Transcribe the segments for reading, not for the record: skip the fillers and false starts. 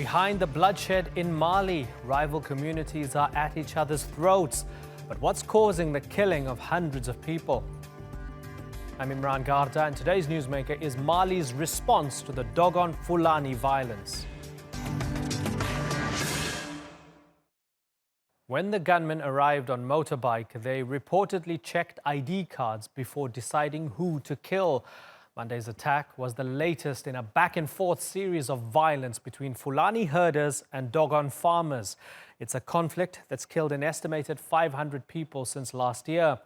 Behind the bloodshed in Mali, rival communities are at each other's throats. But what's causing the killing of hundreds of people? I'm Imran Garda, and today's newsmaker is Mali's response to the Dogan and Fulani violence. When the gunmen arrived on motorbike, they reportedly checked ID cards before deciding who to kill. Monday's attack was the latest in a back-and-forth series of violence between Fulani herders and Dogan farmers. It's a conflict that's killed an estimated 500 people since last year.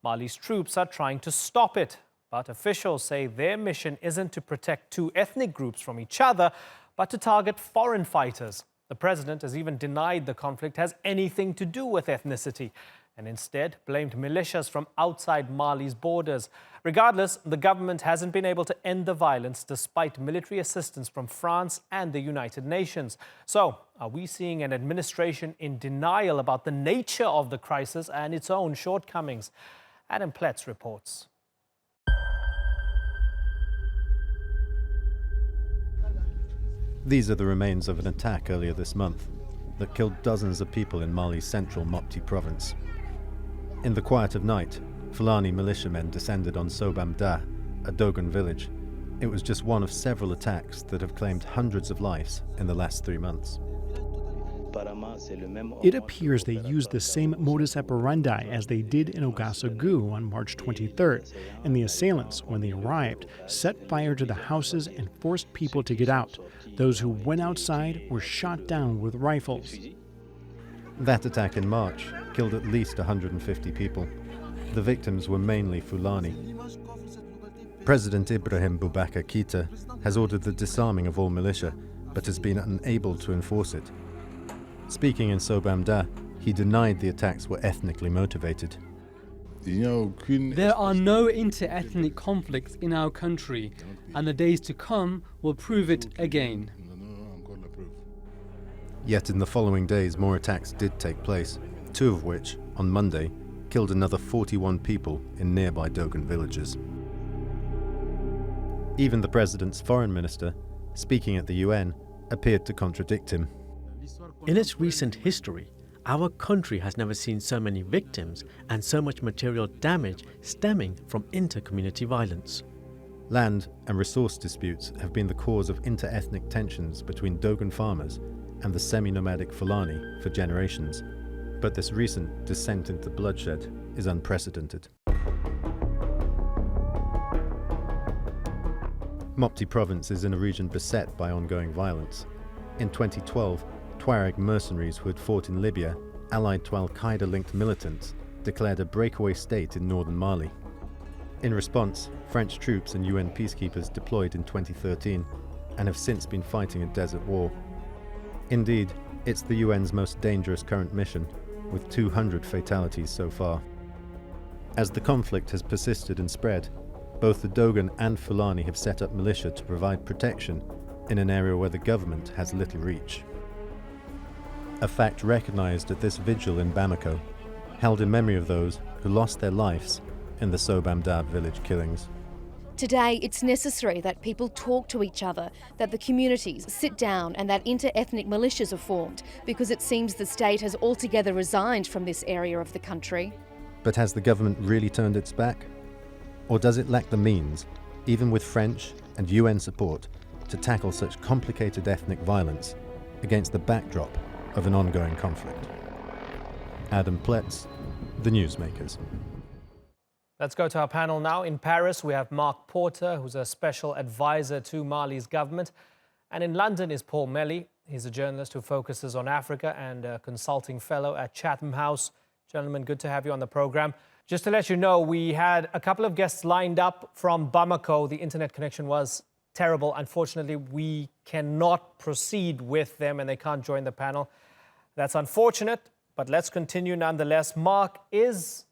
Mali's troops are trying to stop it, but officials say their mission isn't to protect two ethnic groups from each other, but to target foreign fighters. The president has even denied the conflict has anything to do with ethnicity and instead blamed militias from outside Mali's borders. Regardless, the government hasn't been able to end the violence despite military assistance from France and the United Nations. So, are we seeing an administration in denial about the nature of the crisis and its own shortcomings? Adam Pletz reports. These are the remains of an attack earlier this month that killed dozens of people in Mali's central Mopti province. In the quiet of night, Fulani militiamen descended on Sobamda, a Dogan village. It was just one of several attacks that have claimed hundreds of lives in the last 3 months. It appears they used the same modus operandi as they did in Ouagadougou on March 23rd, and the assailants, when they arrived, set fire to the houses and forced people to get out. Those who went outside were shot down with rifles. That attack in March killed at least 150 people. The victims were mainly Fulani. President Ibrahim Boubacar Keïta has ordered the disarming of all militia, but has been unable to enforce it. Speaking in Sobamda, he denied the attacks were ethnically motivated. There are no inter-ethnic conflicts in our country, and the days to come will prove it again. Yet in the following days, more attacks did take place, 2 of which, on Monday, killed another 41 people in nearby Dogan villages. Even the president's foreign minister, speaking at the UN, appeared to contradict him. In its recent history, our country has never seen so many victims and so much material damage stemming from inter-community violence. Land and resource disputes have been the cause of inter-ethnic tensions between Dogan farmers and the semi-nomadic Fulani for generations. But this recent descent into bloodshed is unprecedented. Mopti province is in a region beset by ongoing violence. In 2012, Tuareg mercenaries who had fought in Libya, allied to Al-Qaeda-linked militants, declared a breakaway state in northern Mali. In response, French troops and UN peacekeepers deployed in 2013 and have since been fighting a desert war. Indeed, it's the UN's most dangerous current mission, with 200 fatalities so far. As the conflict has persisted and spread, both the Dogan and Fulani have set up militia to provide protection in an area where the government has little reach. A fact recognized at this vigil in Bamako, held in memory of those who lost their lives in the Sobamda village killings. Today, it's necessary that people talk to each other, that the communities sit down and that inter-ethnic militias are formed, because it seems the state has altogether resigned from this area of the country. But has the government really turned its back? Or does it lack the means, even with French and UN support, to tackle such complicated ethnic violence against the backdrop of an ongoing conflict? Adam Pletz, The Newsmakers. Let's go to our panel now. In Paris, we have Mark Porter, who's a special advisor to Mali's government. And in London is Paul Melly. He's a journalist who focuses on Africa and a consulting fellow at Chatham House. Gentlemen, good to have you on the program. Just to let you know, we had a couple of guests lined up from Bamako. The internet connection was terrible. Unfortunately, we cannot proceed with them and they can't join the panel. That's unfortunate, but let's continue nonetheless. Mark, is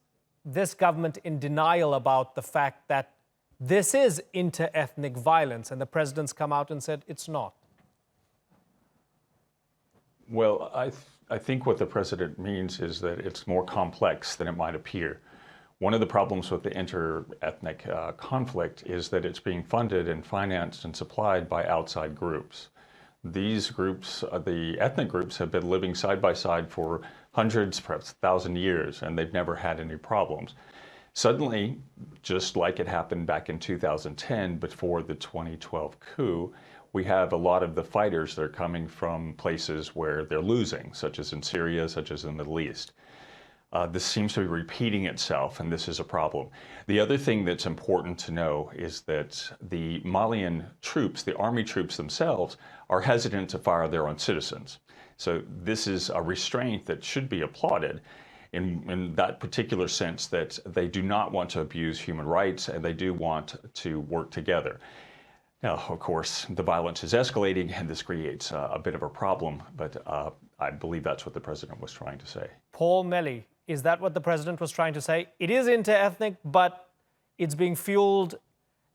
this government in denial about the fact that this is inter-ethnic violence, and the president's come out and said it's not? Well, I think what the president means is that it's more complex than it might appear. One of the problems with the inter-ethnic conflict is that it's being funded and financed and supplied by outside groups. These groups, the ethnic groups, have been living side by side for hundreds, perhaps 1,000 years, and they've never had any problems. Suddenly, just like it happened back in 2010 before the 2012 coup, we have a lot of the fighters that are coming from places where they're losing, such as in Syria, such as in the Middle East. This seems to be repeating itself, and this is a problem. The other thing that's important to know is that the Malian troops, the army troops themselves, are hesitant to fire their own citizens. So this is a restraint that should be applauded in that particular sense, that they do not want to abuse human rights and they do want to work together. Now, of course, the violence is escalating and this creates a bit of a problem, but I believe that's what the president was trying to say. Paul Melly, is that what the president was trying to say? It is inter-ethnic, but it's being fueled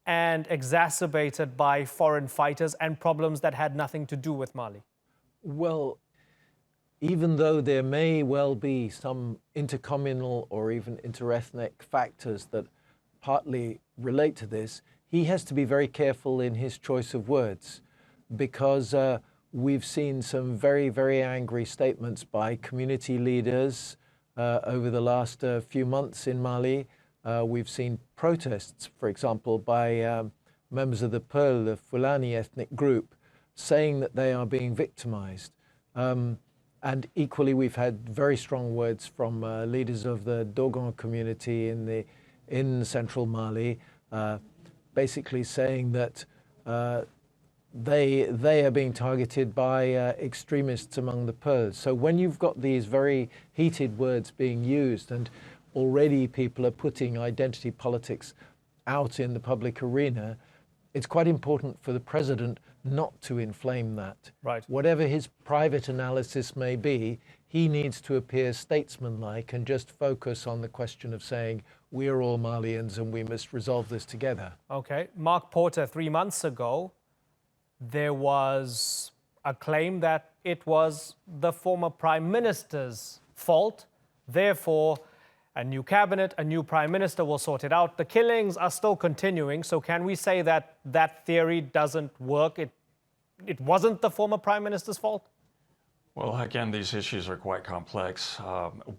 and exacerbated by foreign fighters and problems that had nothing to do with Mali. Well, even though there may well be some intercommunal or even interethnic factors that partly relate to this, he has to be very careful in his choice of words, because we've seen some very, very angry statements by community leaders over the last few months in Mali. We've seen protests, for example, by members of the Pearl, the Fulani ethnic group, saying that they are being victimized. And equally, we've had very strong words from leaders of the Dogan community in central Mali, basically saying that they are being targeted by extremists among the Pearls. So when you've got these very heated words being used, and already people are putting identity politics out in the public arena, it's quite important for the president not to inflame that. Right. Whatever his private analysis may be, he needs to appear statesmanlike and just focus on the question of saying, we are all Malians and we must resolve this together. Okay. Mark Porter, 3 months ago, there was a claim that it was the former prime minister's fault. Therefore, a new cabinet, a new prime minister will sort it out. The killings are still continuing. So can we say that that theory doesn't work? It wasn't the former prime minister's fault? Well, again, these issues are quite complex.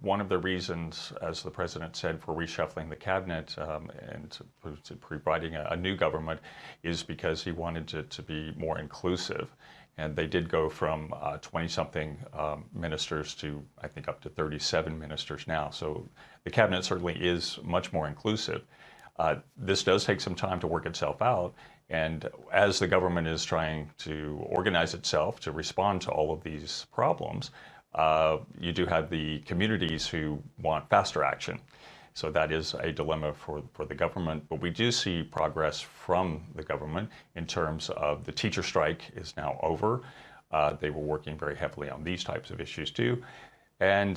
One of the reasons, as the president said, for reshuffling the cabinet and to providing a new government is because he wanted it to be more inclusive. And they did go from 20-something ministers to, I think, up to 37 ministers now. So the cabinet certainly is much more inclusive. This does take some time to work itself out. And as the government is trying to organize itself to respond to all of these problems, you do have the communities who want faster action. So that is a dilemma for the government. But we do see progress from the government in terms of the teacher strike is now over. They were working very heavily on these types of issues too. And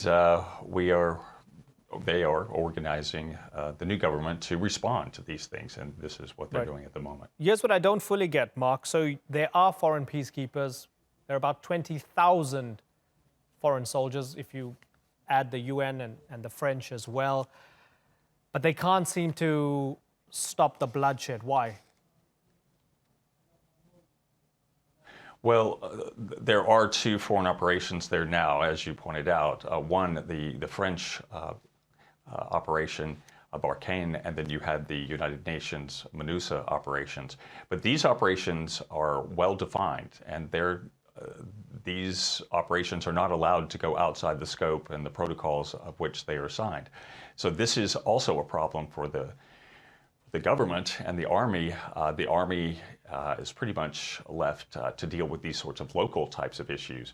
they are organizing the new government to respond to these things. And this is what they're doing at the moment. Here's what I don't fully get, Mark. So there are foreign peacekeepers. There are about 20,000 foreign soldiers, if you add the UN and the French as well. But they can't seem to stop the bloodshed. Why? Well, there are two foreign operations there now, as you pointed out. One, the French operation of Arcane, and then you had the United Nations MINUSA operations. But these operations are well defined, and these operations are not allowed to go outside the scope and the protocols of which they are assigned. So this is also a problem for the government and the army. The army is pretty much left to deal with these sorts of local types of issues.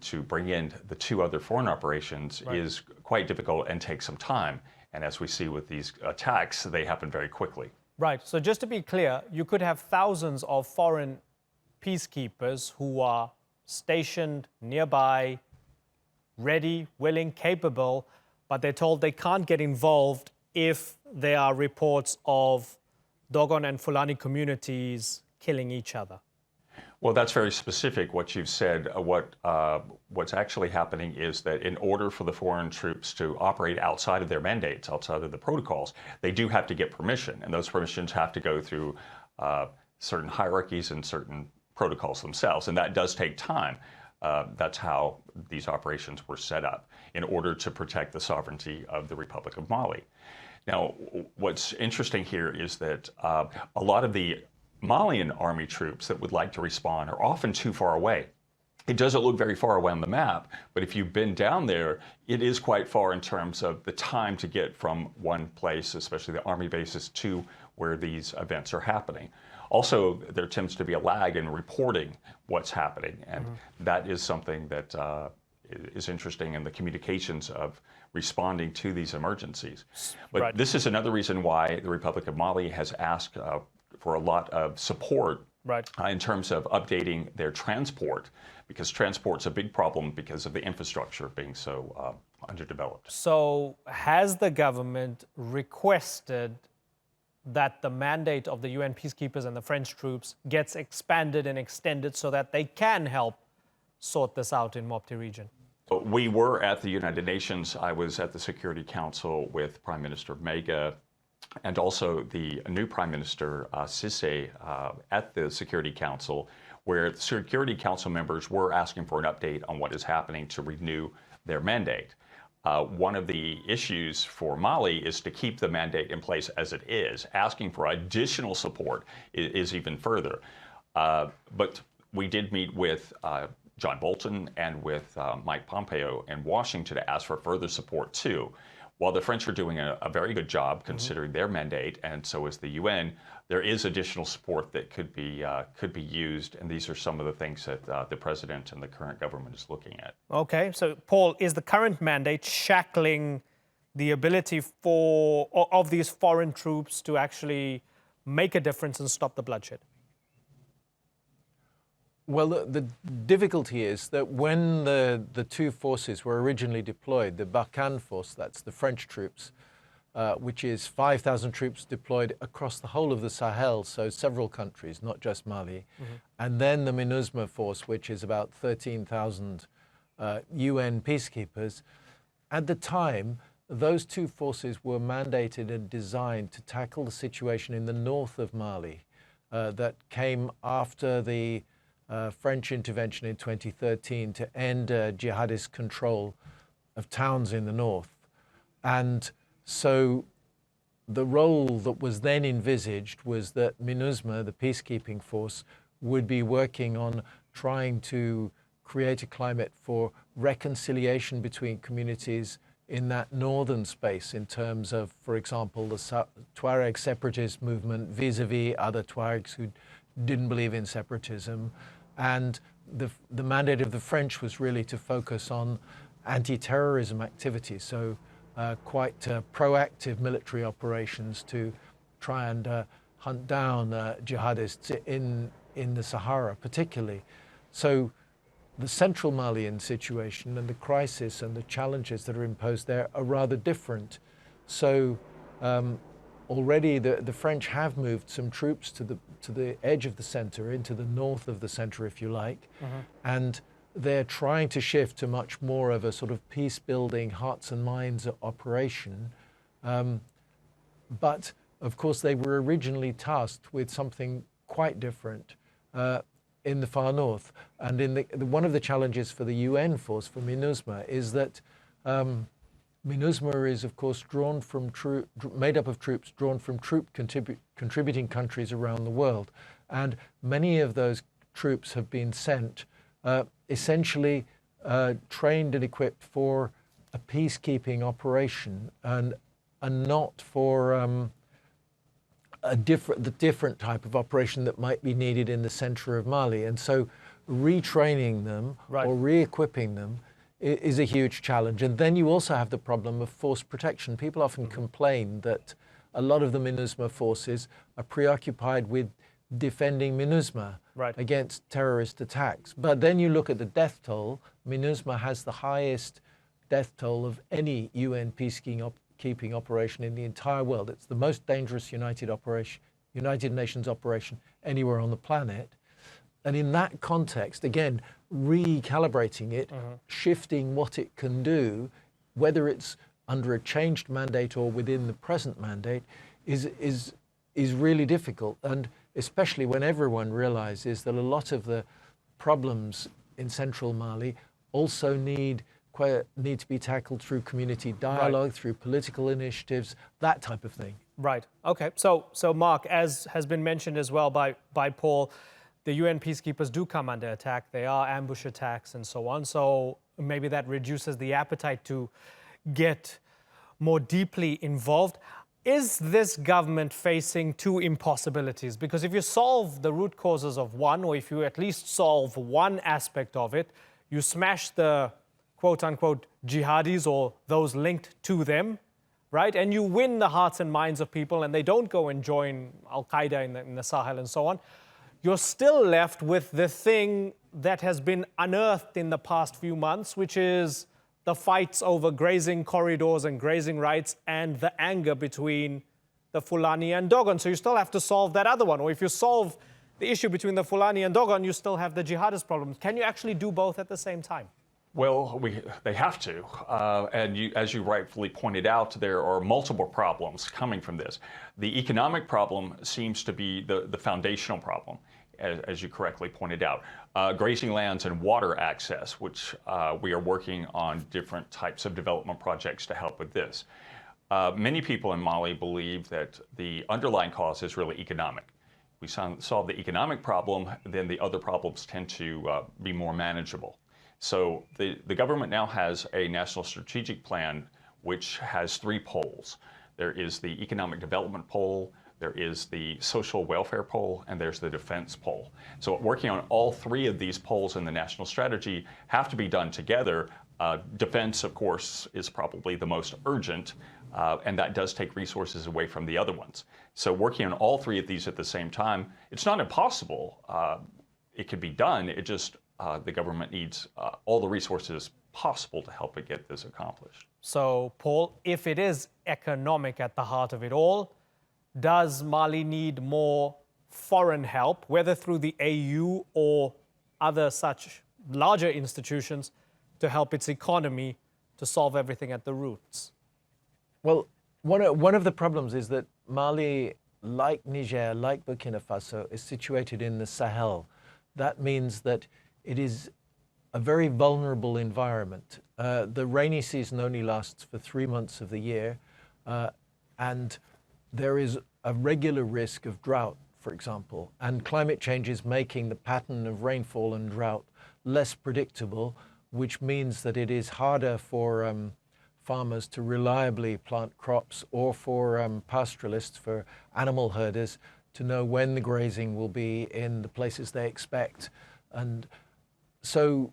To bring in the two other foreign operations is quite difficult and takes some time. And as we see with these attacks, they happen very quickly. Right. So just to be clear, you could have thousands of foreign peacekeepers who are stationed nearby, ready, willing, capable, but they're told they can't get involved if there are reports of Dogan and Fulani communities killing each other. Well, that's very specific, what you've said. What's actually happening is that in order for the foreign troops to operate outside of their mandates, outside of the protocols, they do have to get permission. And those permissions have to go through certain hierarchies and certain protocols themselves, and that does take time. That's how these operations were set up in order to protect the sovereignty of the Republic of Mali. Now, what's interesting here is that a lot of the Malian army troops that would like to respond are often too far away. It doesn't look very far away on the map, but if you've been down there, it is quite far in terms of the time to get from one place, especially the army bases, to where these events are happening. Also, there tends to be a lag in reporting what's happening, and that is something that is interesting in the communications of responding to these emergencies. But this is another reason why the Republic of Mali has asked for a lot of support in terms of updating their transport, because transport's a big problem because of the infrastructure being so underdeveloped. So has the government requested that the mandate of the UN peacekeepers and the French troops gets expanded and extended so that they can help sort this out in Mopti region? We were at the United Nations. I was at the Security Council with Prime Minister Mega and also the new Prime Minister Sisse at the Security Council, where the Security Council members were asking for an update on what is happening to renew their mandate. One of the issues for Mali is to keep the mandate in place as it is. Asking for additional support is even further. But we did meet with John Bolton and with Mike Pompeo in Washington to ask for further support too. While the French are doing a very good job considering their mandate, and so is the UN, there is additional support that could be used, and these are some of the things that the president and the current government is looking at. Okay, so Paul, is the current mandate shackling the ability of these foreign troops to actually make a difference and stop the bloodshed? Well, the difficulty is that when the two forces were originally deployed, the Barkhane force, that's the French troops, which is 5,000 troops deployed across the whole of the Sahel, so several countries, not just Mali, and then the MINUSMA force, which is about 13,000 UN peacekeepers. At the time, those two forces were mandated and designed to tackle the situation in the north of Mali that came after the French intervention in 2013 to end jihadist control of towns in the north. And so the role that was then envisaged was that MINUSMA, the peacekeeping force, would be working on trying to create a climate for reconciliation between communities in that northern space in terms of, for example, the Tuareg separatist movement vis-a-vis other Tuaregs who didn't believe in separatism. And the mandate of the French was really to focus on anti-terrorism activities, so quite proactive military operations to try and hunt down jihadists in the Sahara particularly. So the central Malian situation and the crisis and the challenges that are imposed there are rather different. So already the French have moved some troops to the edge of the center, into the north of the center, if you like, and they're trying to shift to much more of a sort of peace-building, hearts and minds operation. But of course, they were originally tasked with something quite different in the far north. And one of the challenges for the UN force, for MINUSMA, is that MINUSMA is, of course, made up of troops drawn from contributing countries around the world. And many of those troops have been sent essentially trained and equipped for a peacekeeping operation and not for the different type of operation that might be needed in the center of Mali. And so retraining them or re-equipping them is a huge challenge. And then you also have the problem of force protection. People often complain that a lot of the MINUSMA forces are preoccupied with defending MINUSMA against terrorist attacks. But then you look at the death toll. MINUSMA has the highest death toll of any UN peacekeeping operation in the entire world. It's the most dangerous United Nations operation anywhere on the planet. And in that context, again, recalibrating it, shifting what it can do, whether it's under a changed mandate or within the present mandate, is really difficult. And especially when everyone realizes that a lot of the problems in central Mali also need to be tackled through community dialogue, Right. through political initiatives, that type of thing. Right. Okay. So Mark, as has been mentioned as well by Paul, the UN peacekeepers do come under attack. They are ambush attacks and so on. So maybe that reduces the appetite to get more deeply involved. Is this government facing two impossibilities? Because if you solve the root causes of one, or if you at least solve one aspect of it, you smash the quote-unquote jihadis or those linked to them, right? And you win the hearts and minds of people and they don't go and join Al-Qaeda in the Sahel and so on. You're still left with the thing that has been unearthed in the past few months, which is the fights over grazing corridors and grazing rights and the anger between the Fulani and Dogan. So you still have to solve that other one. Or if you solve the issue between the Fulani and Dogan, you still have the jihadist problem. Can you actually do both at the same time? Well, they have to. As you rightfully pointed out, there are multiple problems coming from this. The economic problem seems to be the foundational problem, as you correctly pointed out. Grazing lands and water access, which we are working on different types of development projects to help with this. Many people in Mali believe that the underlying cause is really economic. We solve the economic problem, then the other problems tend to be more manageable. So the government now has a national strategic plan which has three poles. There is the economic development pole, there is the social welfare pole, and there's the defense pole. So working on all three of these poles in the national strategy have to be done together. Defense, of course, is probably the most urgent, and that does take resources away from the other ones. So working on all three of these at the same time, it's not impossible. It could be done. It just the government needs all the resources possible to help it get this accomplished. So, Paul, if it is economic at the heart of it all, does Mali need more foreign help, whether through the AU or other such larger institutions, to help its economy to solve everything at the roots? Well, one of the problems is that Mali, like Niger, like Burkina Faso, is situated in the Sahel. That means that it is a very vulnerable environment. The rainy season only lasts for 3 months of the year, and there is a regular risk of drought, for example, and climate change is making the pattern of rainfall and drought less predictable, which means that it is harder for farmers to reliably plant crops, or for pastoralists, for animal herders, to know when the grazing will be in the places they expect. And so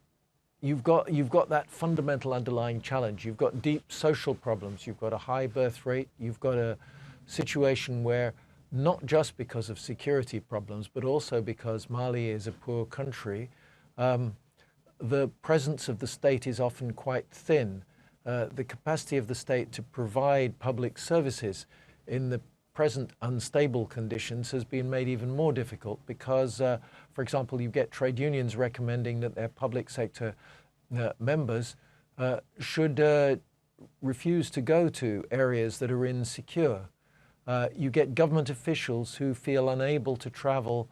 you've got that fundamental underlying challenge. You've got deep social problems. You've got a high birth rate. You've got a situation where, not just because of security problems, but also because Mali is a poor country, the presence of the state is often quite thin. The capacity of the state to provide public services in the present unstable conditions has been made even more difficult because, for example, you get trade unions recommending that their public sector members should refuse to go to areas that are insecure. You get government officials who feel unable to travel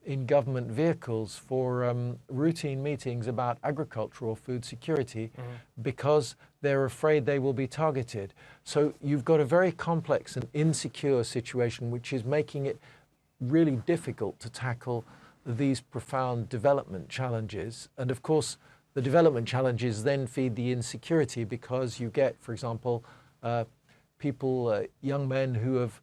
in government vehicles for routine meetings about agriculture or food security because they're afraid they will be targeted. So you've got a very complex and insecure situation which is making it really difficult to tackle these profound development challenges. And of course, the development challenges then feed the insecurity because you get, for example, people, young men who have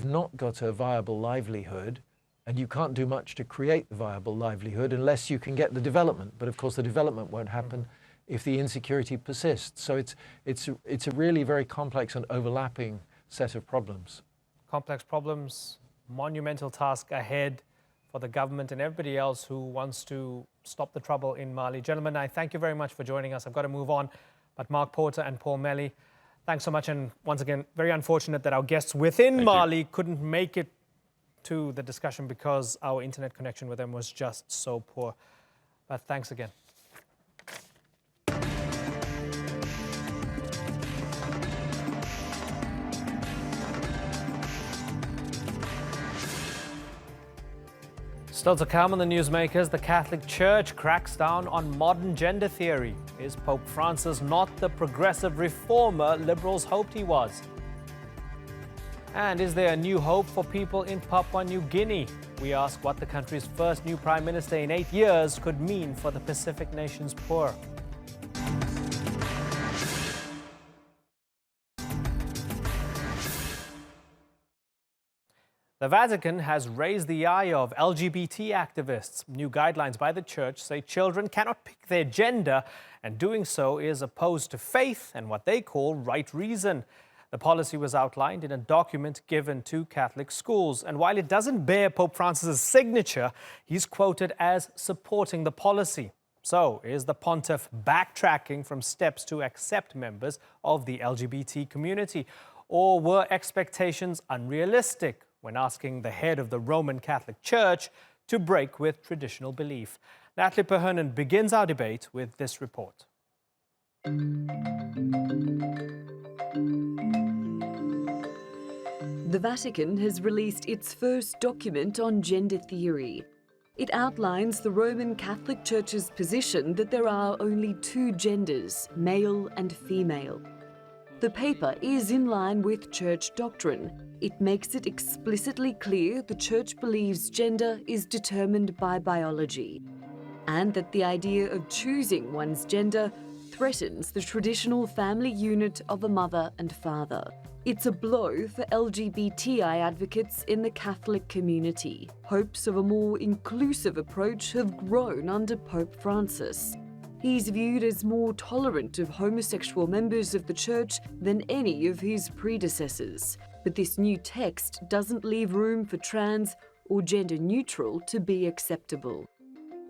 not got a viable livelihood, and you can't do much to create the viable livelihood unless you can get the development. But of course, the development won't happen if the insecurity persists. So it's a really very complex and overlapping set of problems. Complex problems, monumental task ahead for the government and everybody else who wants to stop the trouble in Mali. Gentlemen, I thank you very much for joining us. I've got to move on, but Mark Porter and Paul Melly, thanks so much. And once again, very unfortunate that our guests within Mali couldn't make it to the discussion because our internet connection with them was just so poor. But thanks again. Still to come on the Newsmakers, the Catholic Church cracks down on modern gender theory. Is Pope Francis not the progressive reformer liberals hoped he was? And is there a new hope for people in Papua New Guinea? We ask what the country's first new Prime Minister in 8 years could mean for the Pacific nation's poor. The Vatican has raised the ire of LGBT activists. New guidelines by the church say children cannot pick their gender, and doing so is opposed to faith and what they call right reason. The policy was outlined in a document given to Catholic schools, and while it doesn't bear Pope Francis's signature, he's quoted as supporting the policy. So, is the pontiff backtracking from steps to accept members of the LGBT community? Or were expectations unrealistic when asking the head of the Roman Catholic Church to break with traditional belief? Natalie Perhonen begins our debate with this report. The Vatican has released its first document on gender theory. It outlines the Roman Catholic Church's position that there are only two genders, male and female. The paper is in line with church doctrine. It makes it explicitly clear the church believes gender is determined by biology, and that the idea of choosing one's gender threatens the traditional family unit of a mother and father. It's a blow for LGBTI advocates in the Catholic community. Hopes of a more inclusive approach have grown under Pope Francis. He's viewed as more tolerant of homosexual members of the church than any of his predecessors. But this new text doesn't leave room for trans or gender neutral to be acceptable.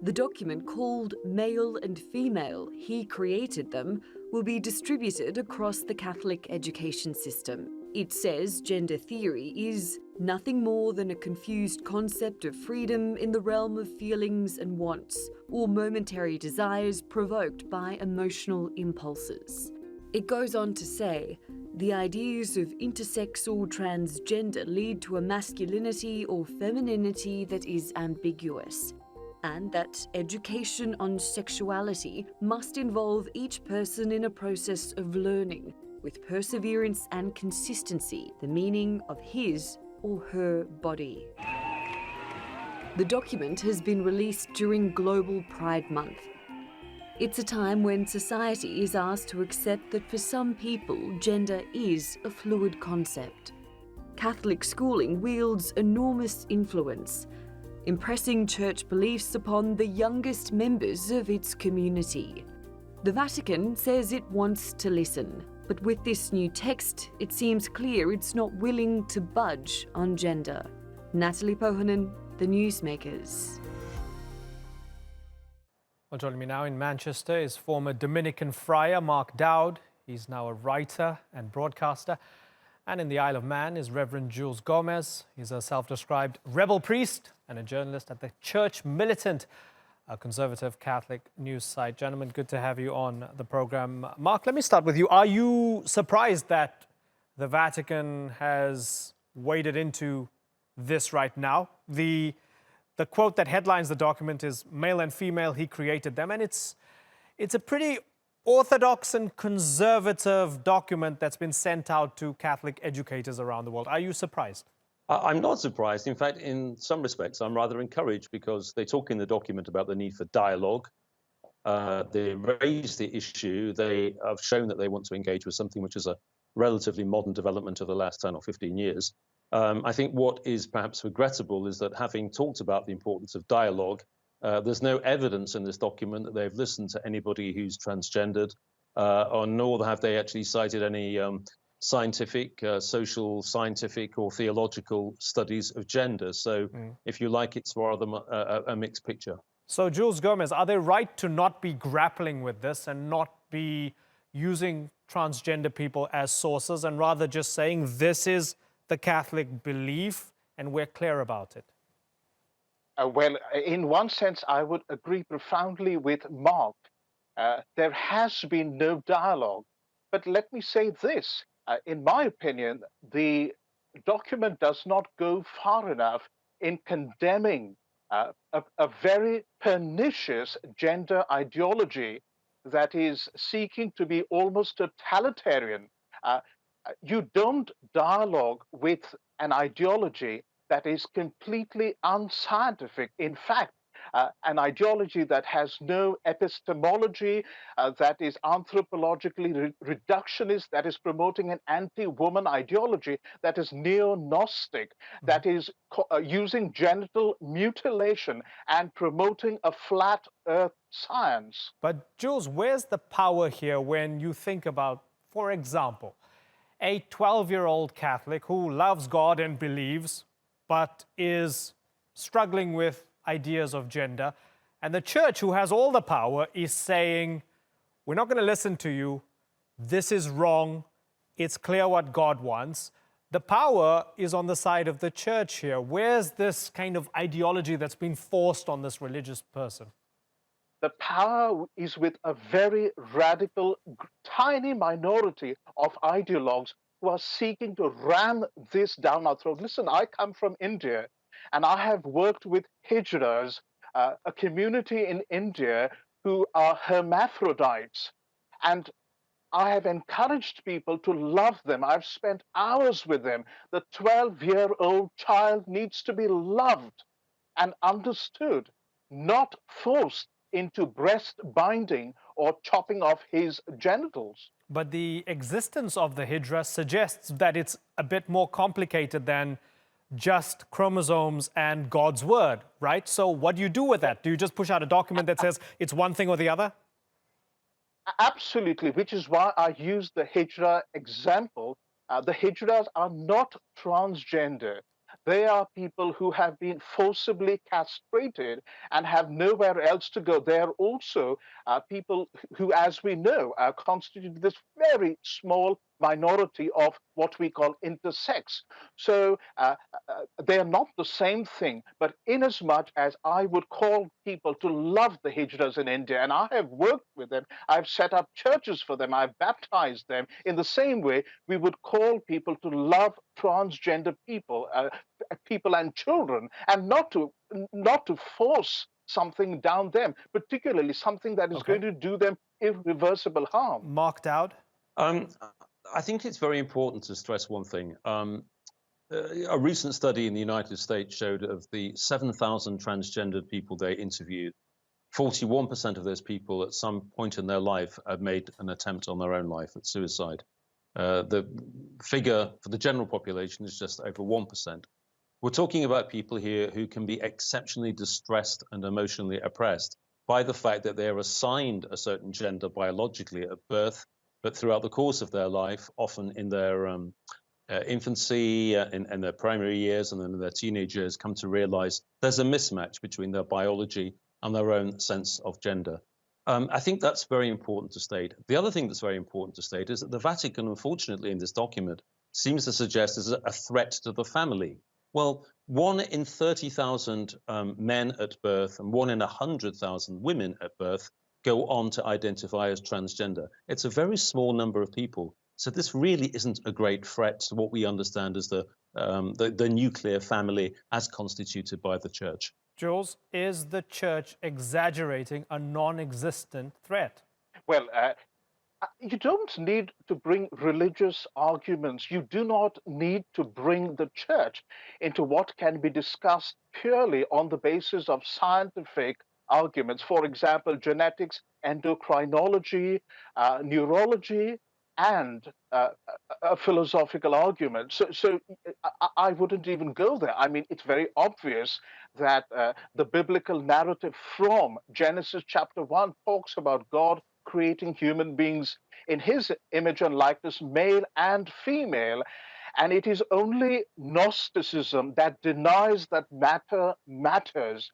The document, called Male and Female, He Created Them, will be distributed across the Catholic education system. It says gender theory is nothing more than a confused concept of freedom in the realm of feelings and wants, or momentary desires provoked by emotional impulses. It goes on to say, the ideas of intersex or transgender lead to a masculinity or femininity that is ambiguous, and that education on sexuality must involve each person in a process of learning, with perseverance and consistency, the meaning of his or her body. The document has been released during Global Pride Month. It's a time when society is asked to accept that for some people, gender is a fluid concept. Catholic schooling wields enormous influence, impressing church beliefs upon the youngest members of its community. The Vatican says it wants to listen, but with this new text, it seems clear it's not willing to budge on gender. Natalie Perhonen, The Newsmakers. Well, joining me now in Manchester is former Dominican friar Mark Dowd. He's now a writer and broadcaster. And in the Isle of Man is Reverend Jules Gomez. He's a self-described rebel priest and a journalist at the Church Militant, a conservative Catholic news site. Gentlemen, good to have you on the program. Mark, let me start with you. Are you surprised that the Vatican has waded into this right now? The quote that headlines the document is "Male and female, he created them," and it's a pretty orthodox and conservative document that's been sent out to Catholic educators around the world. Are you surprised? I'm not surprised. In fact, in some respects, I'm rather encouraged, because they talk in the document about the need for dialogue. They raise the issue. They have shown that they want to engage with something which is a relatively modern development of the last 10 or 15 years. I think what is perhaps regrettable is that, having talked about the importance of dialogue, there's no evidence in this document that they've listened to anybody who's transgendered, or nor have they actually cited any scientific, social, scientific or theological studies of gender. So if you like, it's rather a mixed picture. So Jules Gomez, are they right to not be grappling with this and not be using transgender people as sources, and rather just saying this is the Catholic belief and we're clear about it? Well, in one sense, I would agree profoundly with Mark. There has been no dialogue. But let me say this. In my opinion, the document does not go far enough in condemning a very pernicious gender ideology that is seeking to be almost totalitarian. You don't dialogue with an ideology that is completely unscientific. In fact, an ideology that has no epistemology, that is anthropologically reductionist, that is promoting an anti-woman ideology, that is neo-Gnostic, that is using genital mutilation and promoting a flat earth science. But Jules, where's the power here when you think about, for example, a 12-year-old Catholic who loves God and believes, but is struggling with ideas of gender, and the church, who has all the power, is saying, we're not going to listen to you, this is wrong, it's clear what God wants. The power is on the side of the church here. Where's this kind of ideology that's been forced on this religious person? The power is with a very radical, tiny minority of ideologues who are seeking to ram this down our throat. Listen, I come from India, and I have worked with hijras, a community in India who are hermaphrodites. And I have encouraged people to love them. I've spent hours with them. The 12-year-old child needs to be loved and understood, not forced into breast binding or chopping off his genitals. But the existence of the hijra suggests that it's a bit more complicated than just chromosomes and God's word, right? So what do you do with that? Do you just push out a document that says it's one thing or the other? Absolutely, which is why I use the hijra example. The hijras are not transgender. They are people who have been forcibly castrated and have nowhere else to go. They are also people who, as we know, constitute this very small minority of what we call intersex. So they are not the same thing, but inasmuch as I would call people to love the hijras in India, and I have worked with them, I've set up churches for them, I've baptized them, in the same way we would call people to love transgender people, people and children, and not to force something down them, particularly something that is going to do them irreversible harm. Mark Dowd? I think it's very important to stress one thing. A recent study in the United States showed of the 7,000 transgendered people they interviewed, 41% of those people at some point in their life had made an attempt on their own life at suicide. The figure for the general population is just over 1%. We're talking about people here who can be exceptionally distressed and emotionally oppressed by the fact that they are assigned a certain gender biologically at birth, but throughout the course of their life, often in their infancy, in their primary years, and then in their teenage years, come to realize there's a mismatch between their biology and their own sense of gender. I think that's very important to state. The other thing that's very important to state is that the Vatican, unfortunately, in this document, seems to suggest is a threat to the family. Well, 1 in 30,000 men at birth and 1 in 100,000 women at birth go on to identify as transgender. It's a very small number of people. So this really isn't a great threat to what we understand as the nuclear family as constituted by the church. Jules, is the church exaggerating a non-existent threat? Well, you don't need to bring religious arguments. You do not need to bring the church into what can be discussed purely on the basis of scientific arguments. For example, genetics, endocrinology, neurology, and a philosophical argument. So I wouldn't even go there. I mean, it's very obvious that the biblical narrative from Genesis chapter 1 talks about God creating human beings in his image and likeness, male and female. And it is only Gnosticism that denies that matter matters.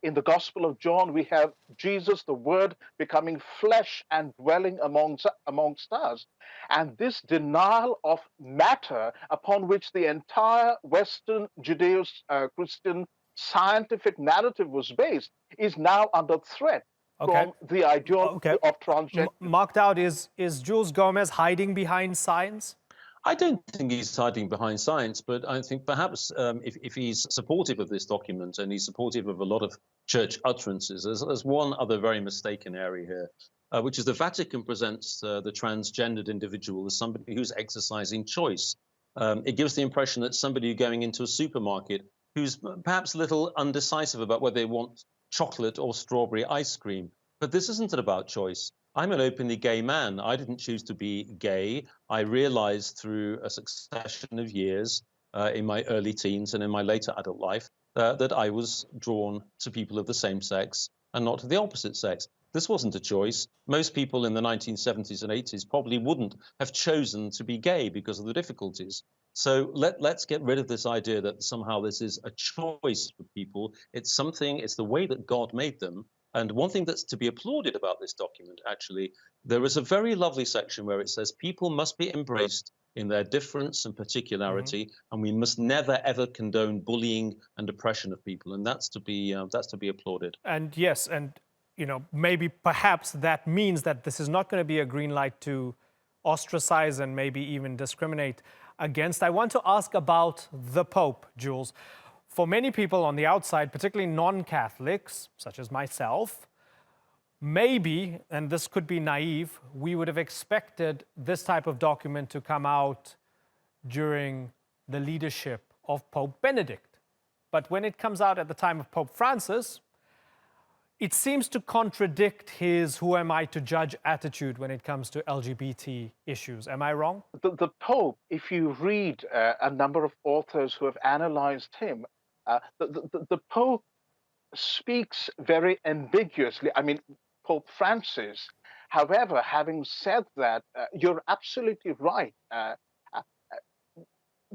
In the Gospel of John, we have Jesus, the Word, becoming flesh and dwelling amongst us. And this denial of matter, upon which the entire Western Judeo-Christian scientific narrative was based, is now under threat from the ideology of transgender. Mark Dowd, is Jules Gomez hiding behind science? I don't think he's hiding behind science, but I think perhaps if he's supportive of this document and he's supportive of a lot of church utterances, there's one other very mistaken area here, which is the Vatican presents the transgendered individual as somebody who's exercising choice. It gives the impression that somebody going into a supermarket who's perhaps a little undecisive about whether they want chocolate or strawberry ice cream. But this isn't about choice. I'm an openly gay man. I didn't choose to be gay. I realized through a succession of years in my early teens and in my later adult life that I was drawn to people of the same sex and not to the opposite sex. This wasn't a choice. Most people in the 1970s and 80s probably wouldn't have chosen to be gay because of the difficulties. So let's get rid of this idea that somehow this is a choice for people. It's the way that God made them. And one thing that's to be applauded about this document, actually, there is a very lovely section where it says people must be embraced in their difference and particularity, and we must never ever condone bullying and oppression of people, and that's to be applauded. And yes, and maybe perhaps that means that this is not going to be a green light to ostracize and maybe even discriminate against. I want to ask about the Pope, Jules. For many people on the outside, particularly non-Catholics, such as myself, maybe, and this could be naive, we would have expected this type of document to come out during the leadership of Pope Benedict. But when it comes out at the time of Pope Francis, it seems to contradict his "who am I to judge" attitude when it comes to LGBT issues. Am I wrong? The Pope, if you read a number of authors who have analyzed him, the Pope speaks very ambiguously. I mean, Pope Francis. However, having said that, you're absolutely right.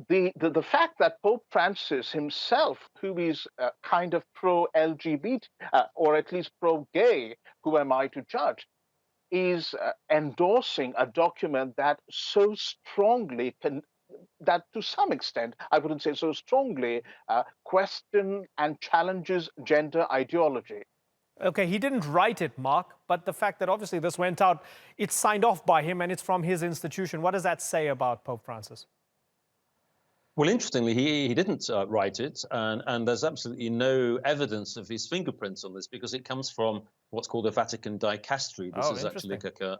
The fact that Pope Francis himself, who is kind of pro-LGBT, or at least pro-gay, who am I to judge, is endorsing a document that so strongly that to some extent, I wouldn't say so strongly, question and challenges gender ideology. Okay, he didn't write it, Mark, but the fact that obviously this went out, it's signed off by him and it's from his institution. What does that say about Pope Francis? Well, interestingly, he didn't write it, and there's absolutely no evidence of his fingerprints on this because it comes from what's called a Vatican dicastery. This is actually like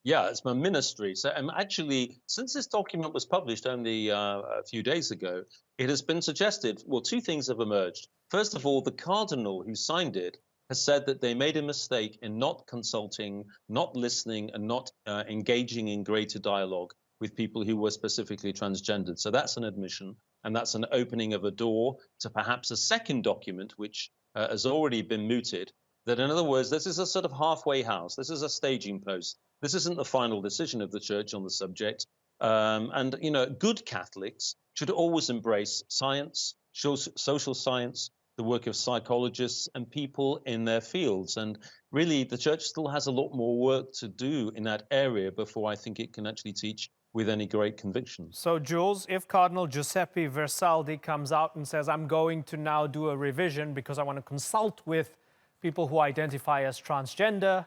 it's my ministry. So actually, since this document was published only a few days ago, it has been suggested, well, two things have emerged. First of all, the cardinal who signed it has said that they made a mistake in not consulting, not listening, and not engaging in greater dialogue with people who were specifically transgendered. So that's an admission, and that's an opening of a door to perhaps a second document, which has already been mooted. That, in other words, this is a sort of halfway house. This is a staging post. This isn't the final decision of the church on the subject. And, good Catholics should always embrace science, social science, the work of psychologists and people in their fields. And really, the church still has a lot more work to do in that area before I think it can actually teach with any great conviction. So, Jules, if Cardinal Giuseppe Versaldi comes out and says, I'm going to now do a revision because I want to consult with people who identify as transgender,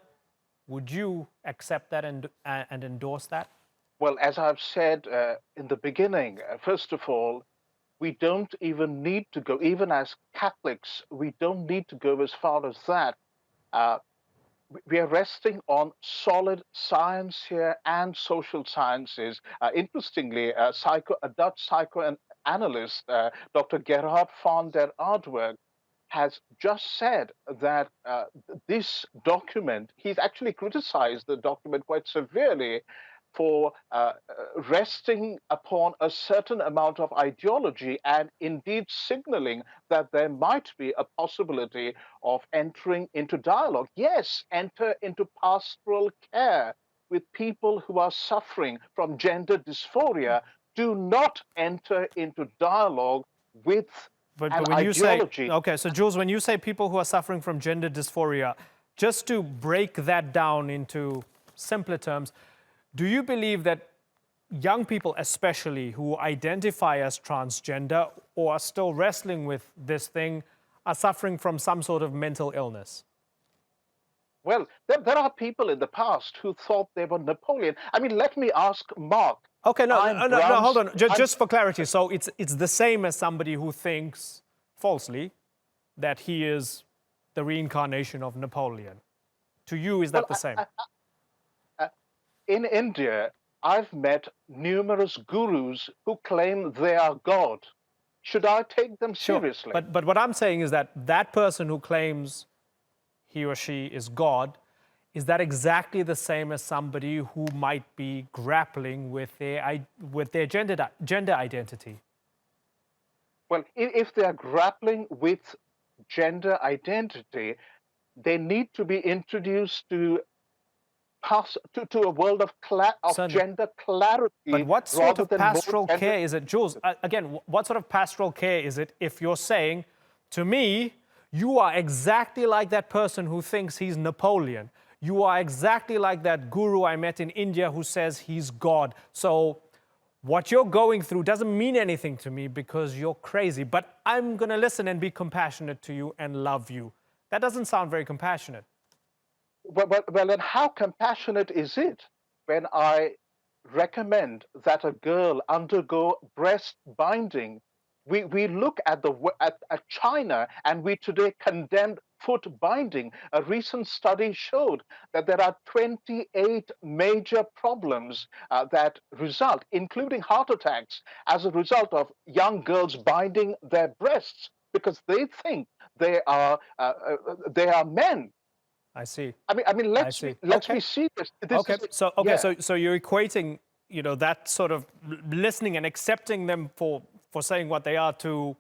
would you accept that and endorse that? Well, as I've said in the beginning, first of all, we don't even need to go, even as Catholics, we don't need to go as far as that. We are resting on solid science here and social sciences. Interestingly, a Dutch psychoanalyst, Dr. Gerhard van der Aardwerk, has just said that this document, he's actually criticized the document quite severely for resting upon a certain amount of ideology and indeed signaling that there might be a possibility of entering into dialogue. Yes, enter into pastoral care with people who are suffering from gender dysphoria. Do not enter into dialogue with But an when ideology. you say, okay, so Jules, when you say people who are suffering from gender dysphoria, just to break that down into simpler terms, do you believe that young people, especially who identify as transgender or are still wrestling with this thing, are suffering from some sort of mental illness? Well, there are people in the past who thought they were Napoleon. I mean, let me ask Mark, Okay, no, hold on. Just for clarity, so it's the same as somebody who thinks falsely that he is the reincarnation of Napoleon. To you, is that the same? In India, I've met numerous gurus who claim they are God. Should I take them seriously? Sure. But what I'm saying is that that person who claims he or she is God, is that exactly the same as somebody who might be grappling with their gender identity? Well, if they are grappling with gender identity, they need to be introduced to a world of gender clarity. But what sort of pastoral care is it, Jules? Again, what sort of pastoral care is it if you're saying, to me, you are exactly like that person who thinks he's Napoleon. You are exactly like that guru I met in India who says he's God. So what you're going through doesn't mean anything to me because you're crazy. But I'm going to listen and be compassionate to you and love you. That doesn't sound very compassionate. Well, then how compassionate is it when I recommend that a girl undergo breast binding? We look at China, and we today condemn foot binding. A recent study showed that there are 28 major problems that result, including heart attacks, as a result of young girls binding their breasts because they think they are men. I see. I mean, let's be serious. So you're equating, that sort of listening and accepting them for saying what they are to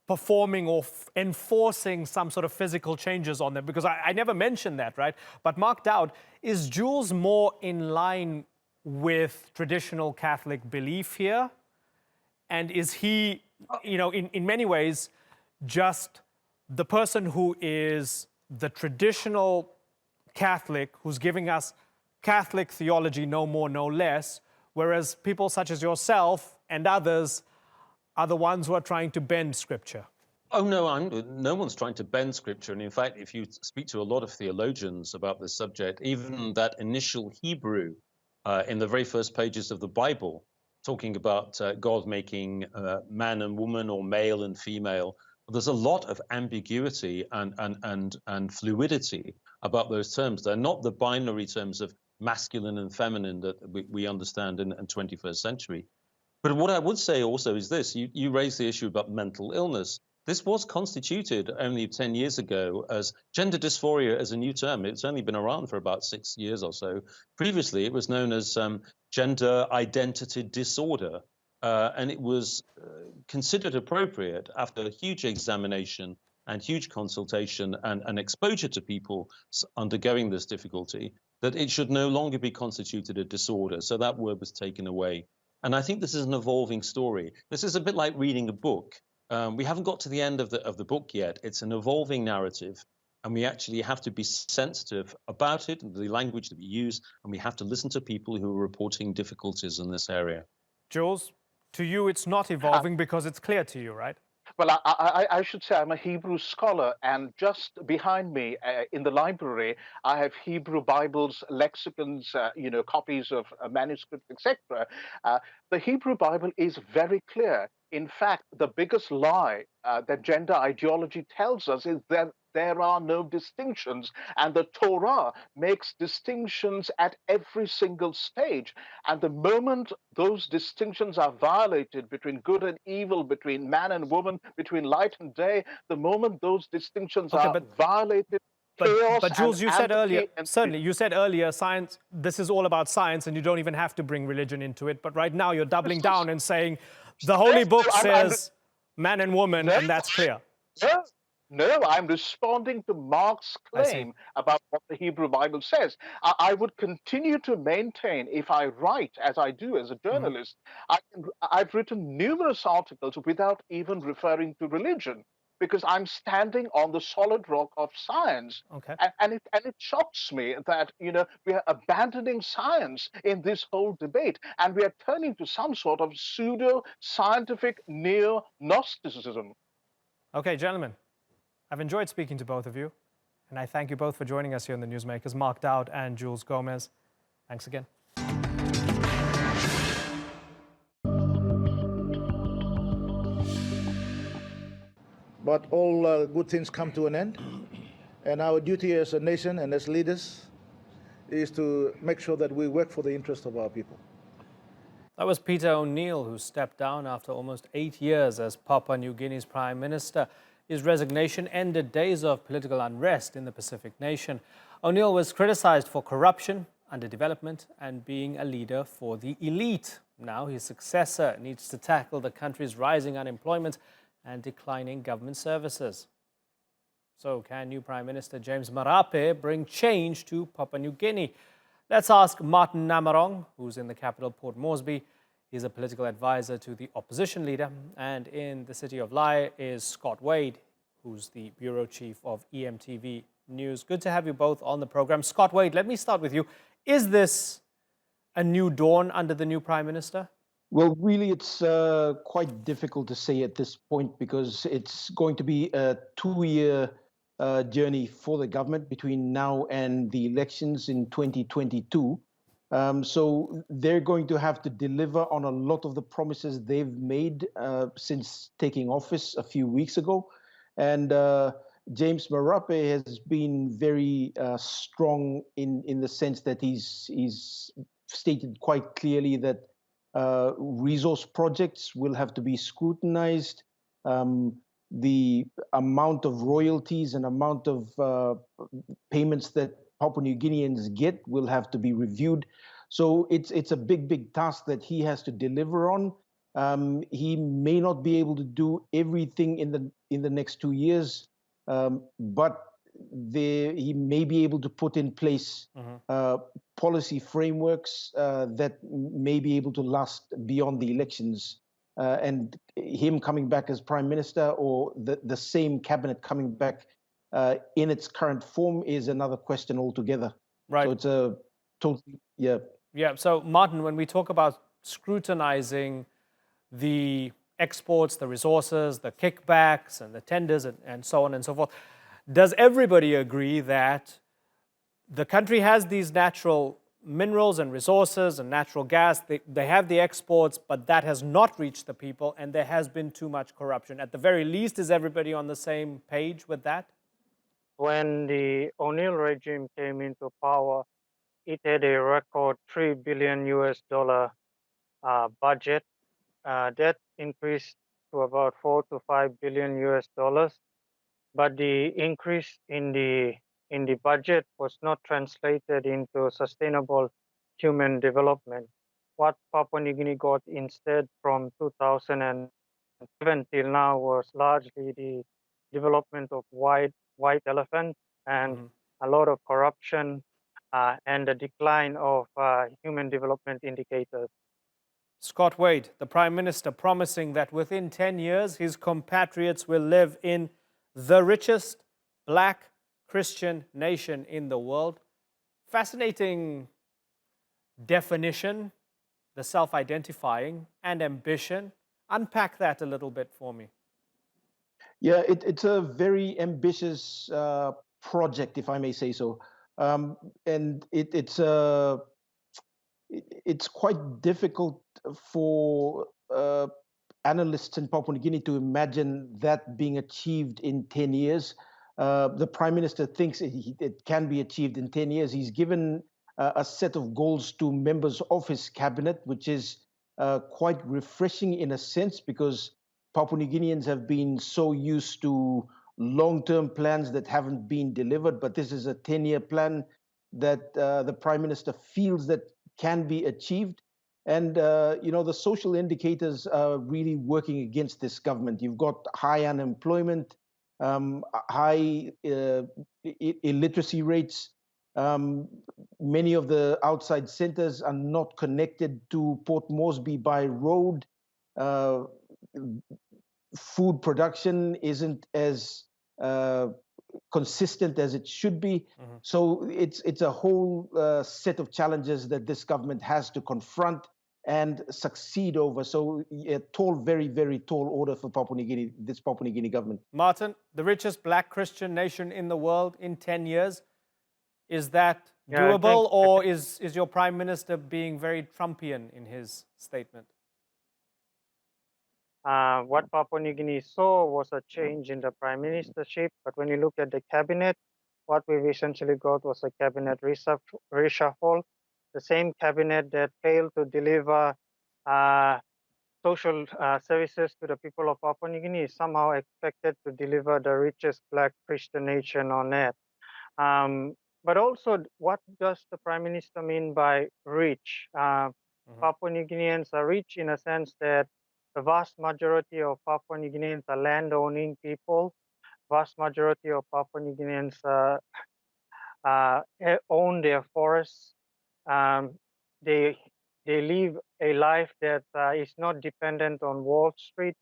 performing or enforcing some sort of physical changes on them, because I never mentioned that, right? But Mark Dowd, is Jules more in line with traditional Catholic belief here? And is he, in many ways, just the person who is the traditional Catholic who's giving us Catholic theology, no more, no less, whereas people such as yourself and others are the ones who are trying to bend Scripture? Oh, no one's trying to bend Scripture. And in fact, if you speak to a lot of theologians about this subject, even that initial Hebrew in the very first pages of the Bible, talking about God making man and woman or male and female, there's a lot of ambiguity and fluidity about those terms. They're not the binary terms of masculine and feminine that we understand in 21st century. But what I would say also is this. You raised the issue about mental illness. This was constituted only 10 years ago as gender dysphoria as a new term. It's only been around for about 6 years or so. Previously, it was known as gender identity disorder. And it was considered appropriate after a huge examination and huge consultation and exposure to people undergoing this difficulty that it should no longer be constituted a disorder. So that word was taken away. And I think this is an evolving story. This is a bit like reading a book. We haven't got to the end of the book yet. It's an evolving narrative. And we actually have to be sensitive about it, the language that we use, and we have to listen to people who are reporting difficulties in this area. Jules, to you, it's not evolving because it's clear to you, right? Well, I should say I'm a Hebrew scholar, and just behind me in the library, I have Hebrew Bibles, lexicons, copies of manuscripts, etc. The Hebrew Bible is very clear. In fact, the biggest lie that gender ideology tells us is that there are no distinctions, and the Torah makes distinctions at every single stage. And the moment those distinctions are violated between good and evil, between man and woman, between light and day, the moment those distinctions are violated, but Jules, you said earlier, certainly, you said earlier, science, this is all about science and you don't even have to bring religion into it. But right now you're doubling down and saying the Holy Book says man and woman, and that's clear. No, I'm responding to Mark's claim about what the Hebrew Bible says. I would continue to maintain, if I write, as I do as a journalist, I've written numerous articles without even referring to religion, because I'm standing on the solid rock of science. Okay. And it shocks me that, we are abandoning science in this whole debate, and we are turning to some sort of pseudo-scientific neo-Gnosticism. Okay, gentlemen. I've enjoyed speaking to both of you, and I thank you both for joining us here in the Newsmakers, Mark Dowd and Jules Gomez. Thanks again. but all good things come to an end. And our duty as a nation and as leaders is to make sure that we work for the interest of our people. That was Peter O'Neill, who stepped down after almost 8 years as Papua New Guinea's Prime Minister. His resignation ended days of political unrest in the Pacific nation. O'Neill was criticized for corruption, underdevelopment, and being a leader for the elite. Now his successor needs to tackle the country's rising unemployment and declining government services. So can new Prime Minister James Marape bring change to Papua New Guinea? Let's ask Martin Namarong, who's in the capital, Port Moresby. He's a political advisor to the opposition leader. And in the city of Lae is Scott Wade, who's the bureau chief of EMTV News. Good to have you both on the program. Scott Wade, let me start with you. Is this a new dawn under the new Prime Minister? Well, really, it's quite difficult to say at this point because it's going to be a 2-year journey for the government between now and the elections in 2022. So they're going to have to deliver on a lot of the promises they've made since taking office a few weeks ago. And James Marape has been very strong in the sense that he's stated quite clearly that resource projects will have to be scrutinized. The amount of royalties and amount of payments that Papua New Guineans get will have to be reviewed. So it's a big task that he has to deliver on. He may not be able to do everything in the next 2 years, but he may be able to put in place policy frameworks that may be able to last beyond the elections. And him coming back as Prime Minister or the same cabinet coming back in its current form is another question altogether. Right. So it's a totally, Yeah, so Martin, when we talk about scrutinizing the exports, the resources, the kickbacks and the tenders and so on and so forth, does everybody agree that the country has these natural minerals and resources and natural gas? They have the exports, but that has not reached the people and there has been too much corruption. At the very least, is everybody on the same page with that? When the O'Neill regime came into power, it had a record $3 billion budget. That increased to about $4 to $5 billion. But the increase in the budget was not translated into sustainable human development. What Papua New Guinea got instead from 2007 till now was largely the development of white elephant and a lot of corruption and the decline of human development indicators. Scott Wade, the Prime Minister, promising that within 10 years, his compatriots will live in the richest black Christian nation in the world. Fascinating definition, the self-identifying and ambition. Unpack that a little bit for me. Yeah, it's a very ambitious project, if I may say so. And it's quite difficult for analysts in Papua New Guinea to imagine that being achieved in 10 years. The Prime Minister thinks it can be achieved in 10 years. He's given a set of goals to members of his cabinet, which is quite refreshing in a sense because Papua New Guineans have been so used to long-term plans that haven't been delivered, but this is a 10-year plan that the Prime Minister feels that can be achieved. And, the social indicators are really working against this government. You've got high unemployment, high illiteracy rates. Many of the outside centers are not connected to Port Moresby by road. Food production isn't as consistent as it should be. So it's a whole set of challenges that this government has to confront and succeed over. So a tall, very, very tall order for Papua New Guinea, this Papua New Guinea government. Martin, the richest black Christian nation in the world in 10 years, is that doable, or is your Prime Minister being very Trumpian in his statement? What Papua New Guinea saw was a change in the prime ministership, but when you look at the cabinet, what we've essentially got was a cabinet reshuffle. The same cabinet that failed to deliver social services to the people of Papua New Guinea is somehow expected to deliver the richest Black Christian nation on earth. But also, what does the Prime Minister mean by rich? Papua New Guineans are rich in a sense that the vast majority of Papua New Guineans are land-owning people. Vast majority of Papua New Guineans own their forests. They live a life that is not dependent on Wall Street.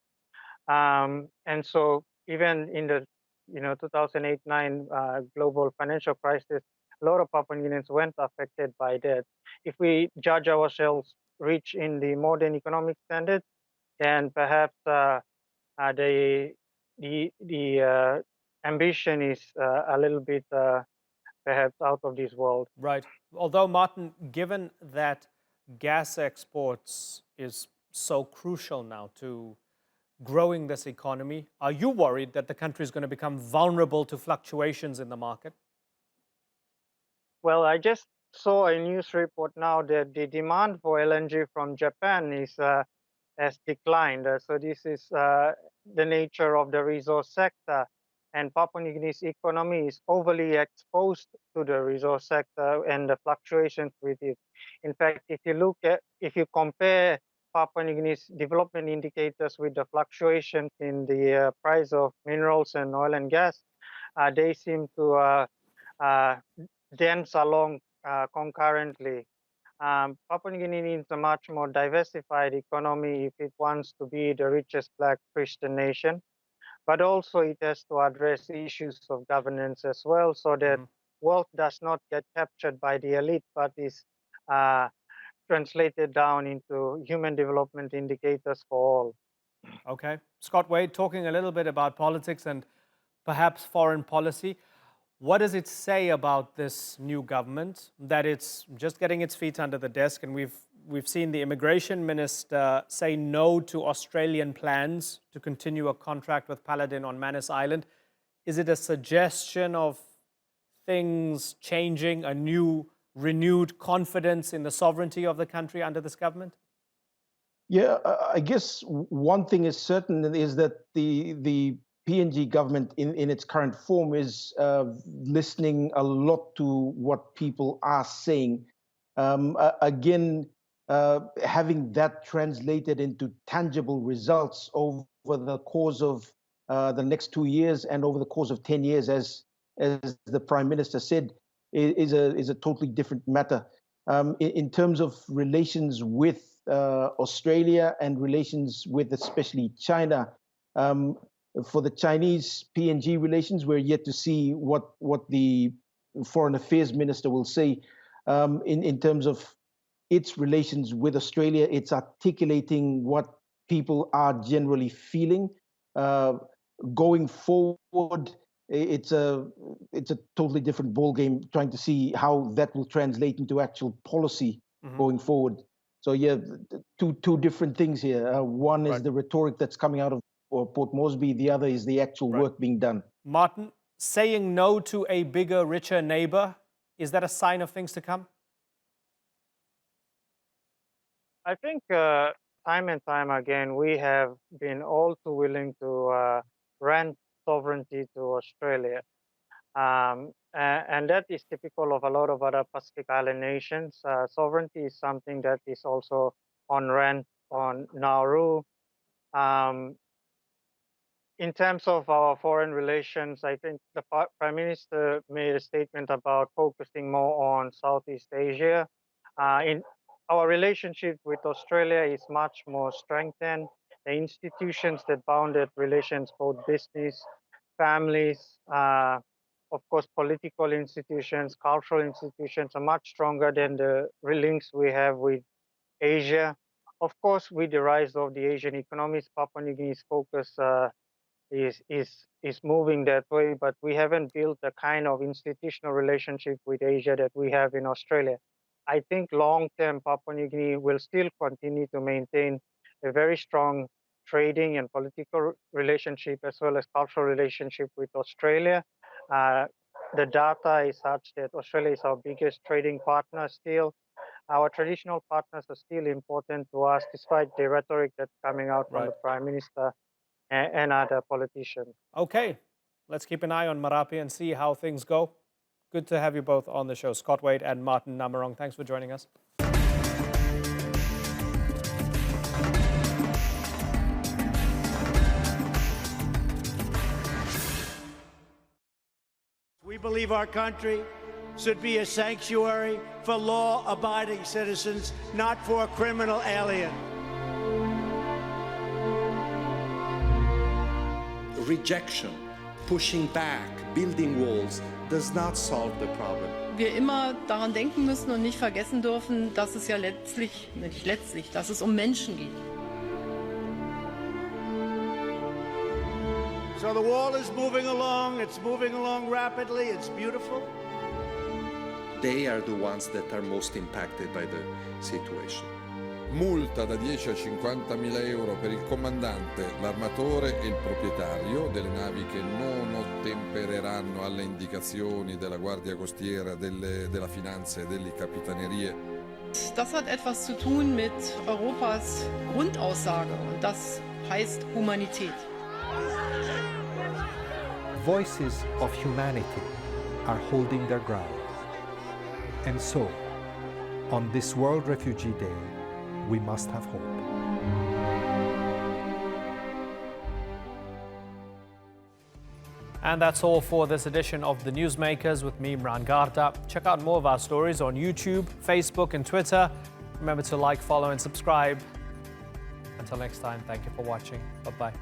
And so even in the 2008-9 global financial crisis, a lot of Papua New Guineans weren't affected by that. If we judge ourselves rich in the modern economic standards, then perhaps the ambition is a little bit perhaps out of this world. Right. Although, Martin, given that gas exports is so crucial now to growing this economy, are you worried that the country is going to become vulnerable to fluctuations in the market? Well, I just saw a news report now that the demand for LNG from Japan has declined. So this is the nature of the resource sector. And Papua New Guinea's economy is overly exposed to the resource sector and the fluctuations with it. In fact, if you compare Papua New Guinea's development indicators with the fluctuations in the price of minerals and oil and gas, they seem to dance along concurrently. Papua New Guinea needs a much more diversified economy if it wants to be the richest Black Christian nation. But also it has to address issues of governance as well, so that wealth does not get captured by the elite, but is translated down into human development indicators for all. Okay. Scott Wade, talking a little bit about politics and perhaps foreign policy. What does it say about this new government that it's just getting its feet under the desk? And we've seen the immigration minister say no to Australian plans to continue a contract with Paladin on Manus Island. Is it a suggestion of things changing, a new renewed confidence in the sovereignty of the country under this government? Yeah, I guess one thing is certain is that the PNG government in its current form is listening a lot to what people are saying. Again, having that translated into tangible results over the course of the next 2 years and over the course of 10 years, as the Prime Minister said, is a totally different matter. In terms of relations with Australia and relations with especially China, for the Chinese PNG relations, we're yet to see what the Foreign Affairs Minister will say. In terms of its relations with Australia, it's articulating what people are generally feeling. Going forward, it's a totally different ballgame, trying to see how that will translate into actual policy going forward. So yeah, two different things here. One is the rhetoric that's coming out of Port Moresby. The other is the actual work being done. Martin, saying no to a bigger, richer neighbor, is that a sign of things to come? I think time and time again, we have been all too willing to rent sovereignty to Australia. And that is typical of a lot of other Pacific Island nations. Sovereignty is something that is also on rent on Nauru. In terms of our foreign relations, I think the Prime Minister made a statement about focusing more on Southeast Asia. In our relationship with Australia is much more strengthened. The institutions that bounded relations, both business, families, of course, political institutions, cultural institutions are much stronger than the links we have with Asia. Of course, with the rise of the Asian economies, Papua New Guinea's focus is moving that way, but we haven't built the kind of institutional relationship with Asia that we have in Australia. I think long-term Papua New Guinea will still continue to maintain a very strong trading and political relationship as well as cultural relationship with Australia. The data is such that Australia is our biggest trading partner still. Our traditional partners are still important to us, despite the rhetoric that's coming out from the Prime Minister and other politicians. Okay, let's keep an eye on Marape and see how things go. Good to have you both on the show. Scott Wade and Martin Namarong, thanks for joining us. We believe our country should be a sanctuary for law-abiding citizens, not for a criminal alien. Rejection, pushing back, building walls does not solve the problem. Wir immer daran denken müssen und nicht vergessen dürfen, dass es ja dass es Menschen geht. So the wall is moving along, it's moving along rapidly, it's beautiful. They are the ones that are most impacted by the situation. Multa da 10 a 50.000 euro per il comandante, l'armatore e il proprietario delle navi che non ottempereranno alle indicazioni della Guardia Costiera, della Finanza e delle Capitanerie. Das hat etwas zu tun mit Europas Grundaussage und das heißt Humanität. Voices of humanity are holding their ground. And so, on this World Refugee Day, we must have hope. And that's all for this edition of The Newsmakers with me, Imran Garda. Check out more of our stories on YouTube, Facebook and Twitter. Remember to like, follow and subscribe. Until next time, thank you for watching. Bye-bye.